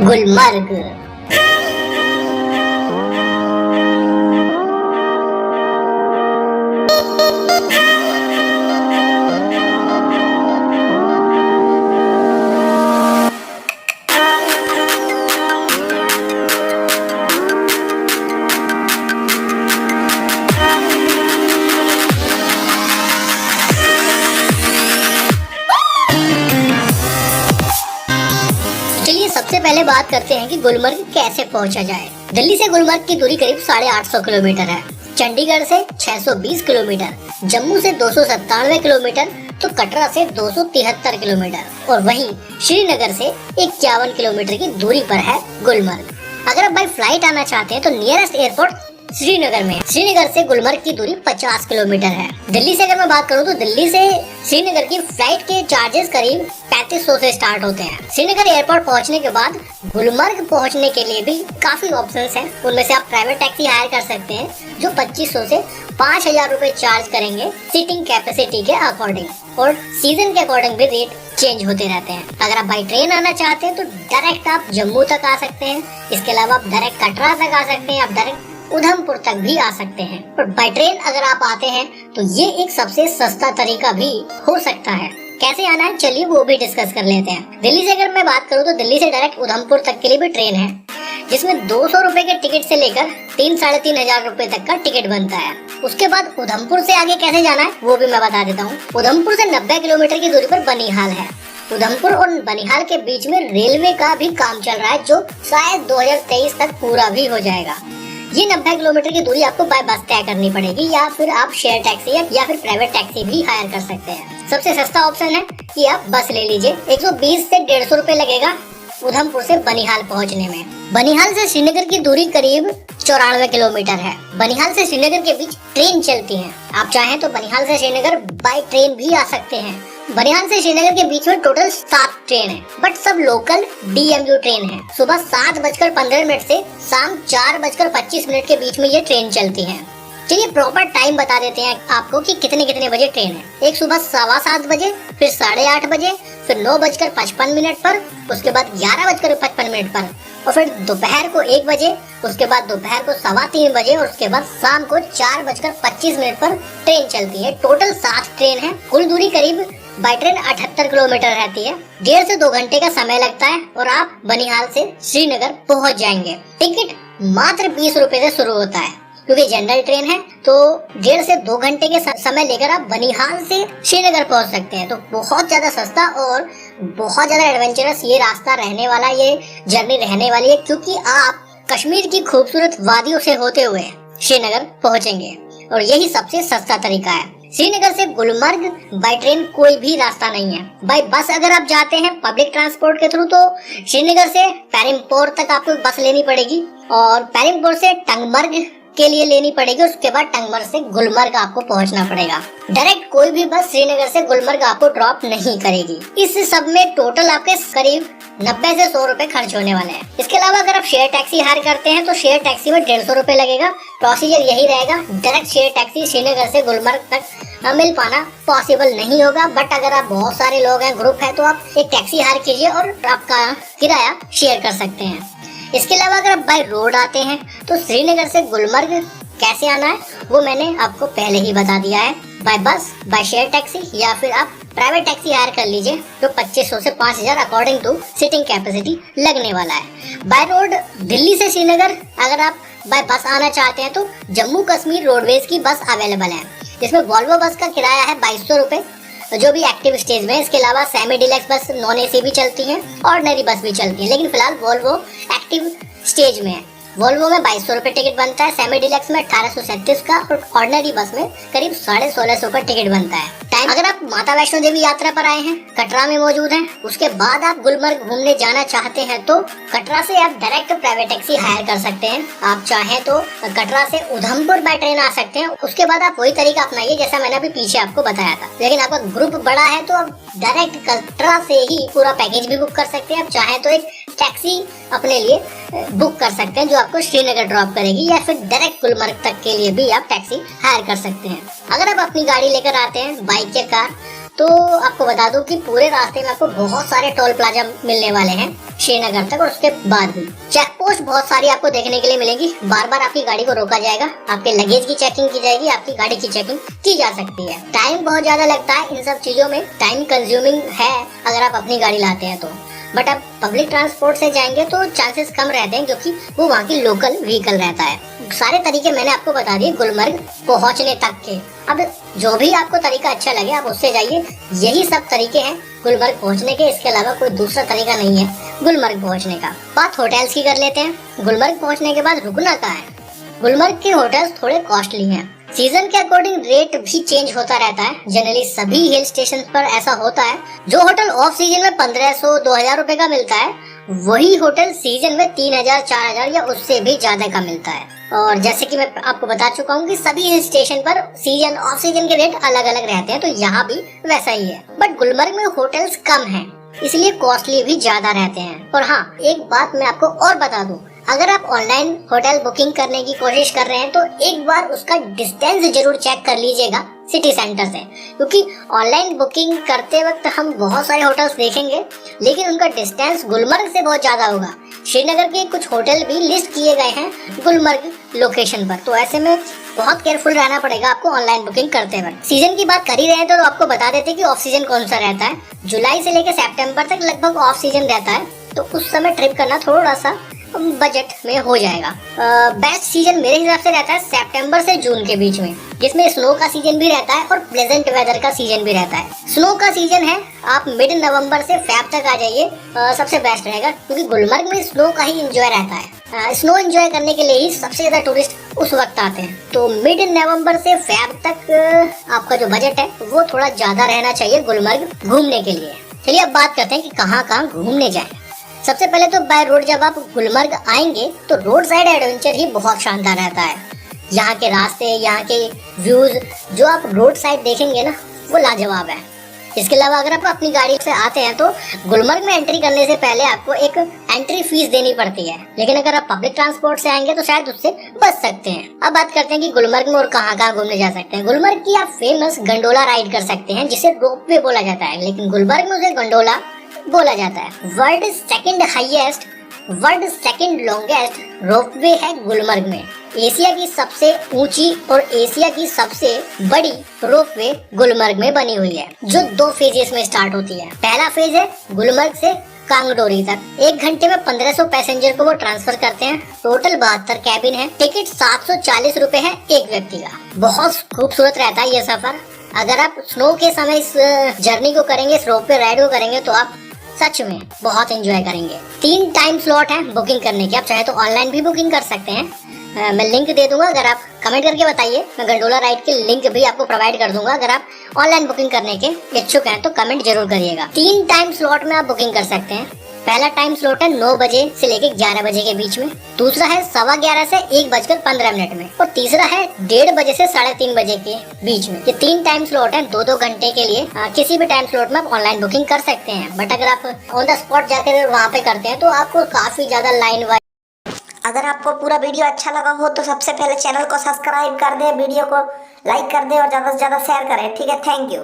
गुलमर्ग। चलिए सबसे पहले बात करते हैं कि गुलमर्ग कैसे पहुंचा जाए। दिल्ली से गुलमर्ग की दूरी करीब 850 किलोमीटर है, चंडीगढ़ से 620 किलोमीटर, जम्मू से 297 किलोमीटर, तो कटरा से 273 किलोमीटर और वहीं श्रीनगर से 51 किलोमीटर की दूरी पर है गुलमर्ग। अगर आप बाई फ्लाइट आना चाहते हैं तो नियरेस्ट एयरपोर्ट श्रीनगर में है। श्रीनगर से गुलमर्ग की दूरी 50 किलोमीटर है। दिल्ली से अगर मैं बात करूं तो दिल्ली से श्रीनगर की फ्लाइट के चार्जेस करीब 3500 से स्टार्ट होते हैं। श्रीनगर एयरपोर्ट पहुंचने के बाद गुलमर्ग पहुंचने के लिए भी काफी ऑप्शंस हैं। उनमें से आप प्राइवेट टैक्सी हायर कर सकते हैं जो 2500 से 5000 रुपए चार्ज करेंगे सीटिंग कैपेसिटी के अकॉर्डिंग, और सीजन के अकॉर्डिंग भी रेट चेंज होते रहते हैं। अगर आप बाई ट्रेन आना चाहते हैं तो डायरेक्ट आप जम्मू तक आ सकते हैं। इसके अलावा आप डायरेक्ट कटरा तक आ सकते हैं, आप डायरेक्ट उधमपुर तक भी आ सकते हैं। और बाई ट्रेन अगर आप आते हैं तो ये एक सबसे सस्ता तरीका भी हो सकता है। कैसे आना है चलिए वो भी डिस्कस कर लेते हैं। दिल्ली से अगर मैं बात करूँ तो दिल्ली से डायरेक्ट उधमपुर तक के लिए भी ट्रेन है, जिसमें 200 रुपए के टिकट से लेकर 3-3.5 रुपए तक का टिकट बनता है। उसके बाद उधमपुर से आगे कैसे जाना है वो भी मैं बता देता हूँ। उधमपुर से 90 किलोमीटर की दूरी पर बनिहाल है। उधमपुर और बनिहाल के बीच में रेलवे का भी काम चल रहा है जो शायद 2023 तक पूरा भी हो जाएगा। ये 90 किलोमीटर की दूरी आपको बाय बस तय करनी पड़ेगी, या फिर आप शेयर टैक्सी या फिर प्राइवेट टैक्सी भी हायर कर सकते हैं। सबसे सस्ता ऑप्शन है कि आप बस ले लीजिए। 120 से 150 रुपए लगेगा उधमपुर से बनिहाल पहुंचने में। बनिहाल से श्रीनगर की दूरी करीब 94 किलोमीटर है। बनिहाल से श्रीनगर के बीच ट्रेन चलती है। आप चाहें तो बनिहाल से श्रीनगर बाय ट्रेन भी आ सकते हैं। बनिहाल से श्रीनगर के बीच में टोटल 7 ट्रेन है, बट सब लोकल DMU ट्रेन है। सुबह 7:15 से शाम 4:25 के बीच में ये ट्रेन चलती है। चलिए प्रॉपर टाइम बता देते हैं आपको कि कितने बजे ट्रेन है। एक सुबह 7:15 बजे, फिर 8:30 बजे, फिर 9:55 पर, उसके बाद 11:55 पर, और फिर दोपहर को 1 बजे, उसके बाद दोपहर को 3:15 बजे, और उसके बाद शाम को 4:25 पर ट्रेन चलती है। टोटल 7 ट्रेन है। कुल दूरी करीब बाई ट्रेन 78 किलोमीटर रहती है। 1.5 से 2 घंटे का समय लगता है और आप बनिहाल से श्रीनगर पहुंच जाएंगे। टिकट मात्र 20 रुपए से शुरू होता है। क्योंकि जनरल ट्रेन है तो 1.5 से 2 घंटे के समय लेकर आप बनिहाल से श्रीनगर पहुंच सकते हैं। तो बहुत ज्यादा सस्ता और बहुत ज्यादा एडवेंचरस ये रास्ता रहने वाला, ये जर्नी रहने वाली है, क्योंकि आप कश्मीर की खूबसूरत वादियों से होते हुए श्रीनगर पहुंचेंगे और यही सबसे सस्ता तरीका है। श्रीनगर से गुलमर्ग बाई ट्रेन कोई भी रास्ता नहीं है। बाई बस अगर आप जाते हैं पब्लिक ट्रांसपोर्ट के थ्रू तो श्रीनगर से पैरिमपोर तक आपको बस लेनी पड़ेगी, और पैरिमपोर से टंगमर्ग के लिए लेनी पड़ेगी। उसके बाद टंगमर्ग से गुलमर्ग आपको पहुंचना पड़ेगा। डायरेक्ट कोई भी बस श्रीनगर से गुलमर्ग आपको ड्रॉप नहीं करेगी। इस सब में टोटल आपके करीब 90 से 100 रुपए खर्च होने वाले हैं। इसके अलावा अगर आप शेयर टैक्सी हायर करते हैं तो शेयर टैक्सी में 150 रुपए लगेगा। प्रोसीजर यही रहेगा। डायरेक्ट शेयर टैक्सी श्रीनगर से गुलमर्ग तक मिल पाना पॉसिबल नहीं होगा, बट अगर आप बहुत सारे लोग हैं, ग्रुप है, तो आप एक टैक्सी हायर कीजिए और आपका किराया शेयर कर सकते हैं। इसके अलावा अगर आप बाय रोड आते हैं तो श्रीनगर से गुलमर्ग कैसे आना है वो मैंने आपको पहले ही बता दिया है। बाय बस, बाय शेयर टैक्सी, या फिर आप प्राइवेट टैक्सी हायर कर लीजिए जो 2500 से 5000 अकॉर्डिंग टू सीटिंग कैपेसिटी लगने वाला है। बाय रोड दिल्ली से श्रीनगर अगर आप बाय बस आना चाहते हैं तो जम्मू कश्मीर रोडवेज की बस अवेलेबल है, जिसमें वॉल्वो बस का किराया है 2200 रुपए जो भी एक्टिव स्टेज में। इसके अलावा सेमी डिलक्स बस, नॉन AC भी चलती है, ऑर्डिनरी बस भी चलती है, लेकिन फिलहाल वॉल्वो एक्टिव स्टेज में है। वॉल्वो में 2200 रुपए टिकट बनता है, सेमी डिलक्स में 1837 का, और ऑर्डिनरी बस में करीब 1650 का टिकट बनता है। टाइम अगर आप माता वैष्णो देवी यात्रा पर आए हैं, कटरा में मौजूद हैं, उसके बाद आप गुलमर्ग घूमने जाना चाहते हैं तो कटरा से आप डायरेक्ट प्राइवेट टैक्सी हायर कर सकते हैं। आप चाहें तो कटरा से उधमपुर बाय ट्रेन आ सकते हैं। उसके बाद आप वही तरीका अपनाइए जैसा मैंने अभी पीछे आपको बताया था, लेकिन आपका ग्रुप बड़ा है तो आप डायरेक्ट कटरा से ही पूरा पैकेज भी बुक कर सकते हैं। आप चाहें तो एक टैक्सी अपने लिए बुक कर सकते हैं जो आपको श्रीनगर ड्रॉप करेगी, या फिर डायरेक्ट गुलमर्ग तक के लिए भी आप टैक्सी हायर कर सकते हैं। अगर आप अपनी गाड़ी लेकर आते हैं, बाइक या कार, तो आपको बता दूं कि पूरे रास्ते में आपको बहुत सारे टोल प्लाजा मिलने वाले हैं श्रीनगर तक, और उसके बाद भी चेक पोस्ट बहुत सारी आपको देखने के लिए मिलेगी। बार बार आपकी गाड़ी को रोका जाएगा, आपके लगेज की चेकिंग की जाएगी, आपकी गाड़ी की चेकिंग की जा सकती है। टाइम बहुत ज्यादा लगता है इन सब चीजों में, टाइम कंज्यूमिंग है अगर आप अपनी गाड़ी लाते हैं तो। बट आप पब्लिक ट्रांसपोर्ट से जाएंगे तो चांसेस कम रहते हैं, क्योंकि वो वहाँ की लोकल व्हीकल रहता है। सारे तरीके मैंने आपको बता दिए गुलमर्ग पहुँचने तक के। अब जो भी आपको तरीका अच्छा लगे आप उससे जाइए। यही सब तरीके हैं गुलमर्ग पहुँचने के, इसके अलावा कोई दूसरा तरीका नहीं है गुलमर्ग पहुँचने का। बात होटल्स की कर लेते हैं। गुलमर्ग पहुँचने के बाद रुकना कहाँ है? गुलमर्ग के होटल्स थोड़े कॉस्टली हैं। सीजन के अकॉर्डिंग रेट भी चेंज होता रहता है। जनरली सभी हिल स्टेशन पर ऐसा होता है। जो होटल ऑफ सीजन में 1500-2000 रुपए का मिलता है, वही होटल सीजन में 3000-4000 या उससे भी ज्यादा का मिलता है। और जैसे कि मैं आपको बता चुका हूँ कि सभी हिल स्टेशन पर सीजन ऑफ सीजन के रेट अलग अलग रहते हैं, तो यहाँ भी वैसा ही है। बट गुलमर्ग में होटल्स कम हैं, इसलिए कॉस्टली भी ज्यादा रहते हैं। और हाँ, एक बात मैं आपको और बता दूं, अगर आप ऑनलाइन होटल बुकिंग करने की कोशिश कर रहे हैं तो एक बार उसका डिस्टेंस जरूर चेक कर लीजिएगा सिटी सेंटर से, क्योंकि ऑनलाइन बुकिंग करते वक्त हम बहुत सारे होटल्स देखेंगे लेकिन उनका डिस्टेंस गुलमर्ग से बहुत ज्यादा होगा। श्रीनगर के कुछ होटल भी लिस्ट किए गए हैं गुलमर्ग लोकेशन पर, तो ऐसे में बहुत केयरफुल रहना पड़ेगा आपको ऑनलाइन बुकिंग करते वक्त। सीजन की बात कर ही रहे हैं तो आपको बता देते हैं कि ऑफ सीजन कौन सा रहता है। जुलाई से लेकर सितंबर तक लगभग ऑफ सीजन रहता है, तो उस समय ट्रिप करना थोड़ा सा बजट में हो जाएगा। बेस्ट सीजन मेरे हिसाब से रहता है सितंबर से जून के बीच में, जिसमें स्नो का सीजन भी रहता है और प्लेजेंट वेदर का सीजन भी रहता है। स्नो का सीजन है, आप मिड नवंबर से फेब तक आ जाइए, सबसे बेस्ट रहेगा, क्योंकि गुलमर्ग में स्नो का ही एंजॉय रहता है। स्नो एंजॉय करने के लिए ही सबसे ज्यादा टूरिस्ट उस वक्त आते हैं। तो मिड नवंबर से फेब तक आपका जो बजट है वो थोड़ा ज्यादा रहना चाहिए गुलमर्ग घूमने के लिए। चलिए अब बात करते हैं कि कहाँ कहाँ घूमने जाएं। सबसे पहले तो बाय रोड जब आप गुलमर्ग आएंगे तो रोड साइड एडवेंचर ही बहुत शानदार रहता है। यहाँ के रास्ते, यहाँ के व्यूज जो आप रोड साइड देखेंगे ना, वो लाजवाब है। इसके अलावा अगर आप अपनी गाड़ी से आते हैं तो गुलमर्ग में एंट्री करने से पहले आपको एक एंट्री फीस देनी पड़ती है, लेकिन अगर आप पब्लिक ट्रांसपोर्ट से आएंगे तो शायद उससे बच सकते हैं। अब बात करते हैं कि गुलमर्ग में और कहाँ कहाँ घूमने जा सकते हैं। गुलमर्ग की आप फेमस गंडोला राइड कर सकते हैं, जिसे रोपवे बोला जाता है, लेकिन गुलमर्ग में उसे गंडोला बोला जाता है। वर्ल्ड सेकंड लॉन्गेस्ट रोपवे है गुलमर्ग में। एशिया की सबसे ऊंची और एशिया की सबसे बड़ी रोपवे गुलमर्ग में बनी हुई है, जो 2 फेजेस में स्टार्ट होती है। पहला फेज है गुलमर्ग से कांगडोरी तक। 1 घंटे में 1500 पैसेंजर को वो ट्रांसफर करते हैं। टोटल 72 कैबिन है। टिकट 740 रुपए है एक व्यक्ति का। बहुत खूबसूरत रहता है ये सफर। अगर आप स्नो के समय इस जर्नी को करेंगे, इस रोपवे राइड को करेंगे, तो आप सच में बहुत एंजॉय करेंगे। 3 टाइम स्लॉट है बुकिंग करने के, आप चाहे तो ऑनलाइन भी बुकिंग कर सकते हैं। मैं लिंक दे दूंगा, अगर आप कमेंट करके बताइए, मैं गंडोला राइड की लिंक भी आपको प्रोवाइड कर दूंगा। अगर आप ऑनलाइन बुकिंग करने के इच्छुक हैं तो कमेंट जरूर करिएगा। 3 टाइम स्लॉट में आप बुकिंग कर सकते हैं। पहला टाइम स्लॉट है 9 बजे से लेकर 11 बजे के बीच में, दूसरा है 11:15 से 1:15 में, और तीसरा है 1:30 बजे से 3:30 बजे के बीच में। ये 3 टाइम स्लॉट है 2-2 घंटे के लिए। किसी भी टाइम स्लॉट में आप ऑनलाइन बुकिंग कर सकते हैं, बट अगर आप ऑन द स्पॉट जाकर वहाँ पे करते हैं तो आपको काफी ज्यादा लाइन वाइज। अगर आपको पूरा वीडियो अच्छा लगा हो तो सबसे पहले चैनल को सब्सक्राइब कर दे, वीडियो को लाइक कर दे और ज्यादा से ज्यादा शेयर करें। ठीक है, थैंक यू।